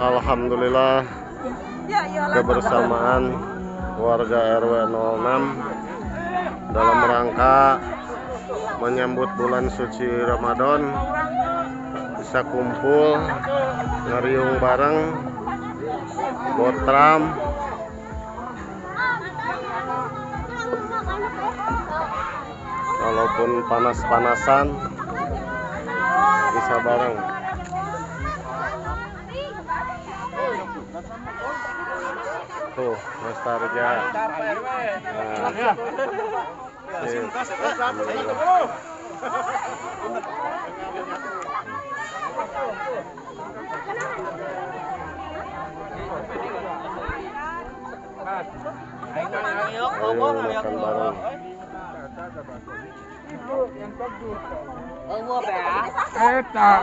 Alhamdulillah kebersamaan warga RW 06 dalam rangka menyambut bulan suci Ramadan bisa kumpul ngeriung bareng botram walaupun panas-panasan bisa bareng. Tuh nostalgia. Ayo makan bareng. Eta